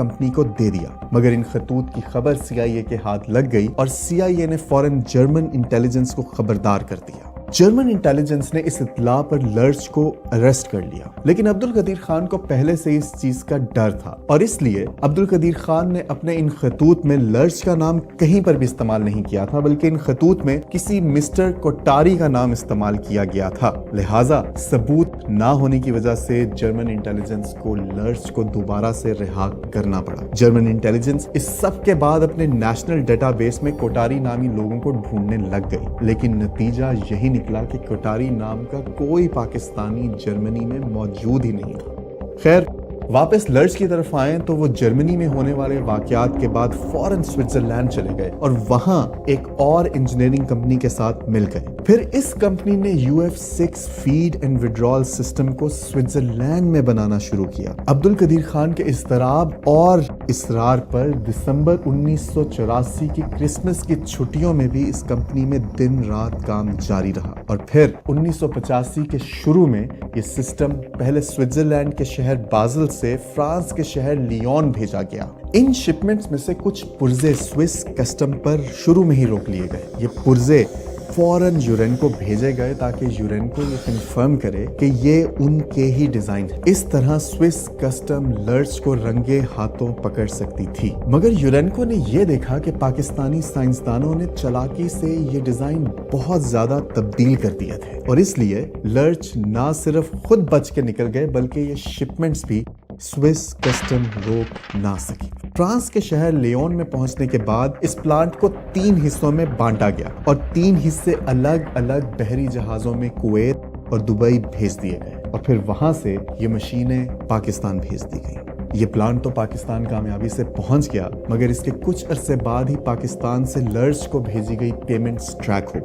Company को दे दिया, मगर इन खतूत की खबर CIA के हाथ लग गई और CIA ने फौरन जर्मन इंटेलिजेंस को खबरदार कर दिया। जर्मन इंटेलिजेंस ने इस इत्तला पर लर्च को अरेस्ट कर लिया, लेकिन अब्दुल कदीर खान को पहले से इस चीज का डर था और इसलिए अब्दुल कदीर खान ने अपने इन खतूत में लर्च का नाम कहीं पर भी इस्तेमाल नहीं किया था, बल्कि इन खतूत में किसी मिस्टर कोटारी का नाम इस्तेमाल किया गया था। लिहाजा सबूत ना होने की वजह से जर्मन इंटेलिजेंस को लर्च को दोबारा से रिहा करना पड़ा। जर्मन इंटेलिजेंस इस सब के बाद अपने नेशनल डेटाबेस में कोटारी नामी लोगों को ढूंढने लग गई, लेकिन नतीजा यही निकला कि कोटारी नाम का कोई पाकिस्तानी जर्मनी में मौजूद ही नहीं था। खैर, वापस लर्च की तरफ आए तो वो जर्मनी में होने वाले वाकयात के बाद फौरन स्विट्जरलैंड चले गए और वहां एक और इंजीनियरिंग कंपनी के साथ मिल गए। फिर इस कंपनी ने UF6 feed and withdrawal system को स्विट्जरलैंड में बनाना शुरू किया। अब्दुल कदीर खान के इस्तराब और इसरार पर दिसंबर 1984 की क्रिसमस की छुट्टियों में भी इस कंपनी में दिन रात काम जारी रहा और फिर 1985 के शुरू में ये सिस्टम पहले स्विट्जरलैंड के शहर बाज़ल से फ्रांस के शहर लियोन भेजा गया। इन शिपमेंट्स में से कुछ पुर्जे स्विस कस्टम पर शुरू में ही रोक लिए गए। ये पुर्जे फौरन यूरेनको भेजे गए ताकि यूरेनको ये कंफर्म करे कि ये उनके ही डिजाइन है। इस तरह स्विस कस्टम लर्च को रंगे हाथों पकड़ सकती थी, मगर यूरेनको ने ये देखा कि पाकिस्तानी साइंसदानों ने चालाकी से ये डिजाइन बहुत ज्यादा तब्दील कर दिए थे और इसलिए लर्च ना सिर्फ खुद बच के निकल गए बल्कि ये शिपमेंट्स भी स्विस कस्टम रोक ना सकी। फ्रांस के शहर लियोन में पहुंचने के बाद इस प्लांट को 3 हिस्सों में बांटा गया और 3 हिस्से अलग अलग बहरी जहाजों में कुवैत और दुबई भेज दिए गए और फिर वहां से ये मशीनें पाकिस्तान भेज दी गई। ये प्लांट तो पाकिस्तान कामयाबी से पहुंच गया, मगर इसके कुछ अरसे बाद ही पाकिस्तान से लर्च को भेजी गई पेमेंट्स ट्रैक हो गई।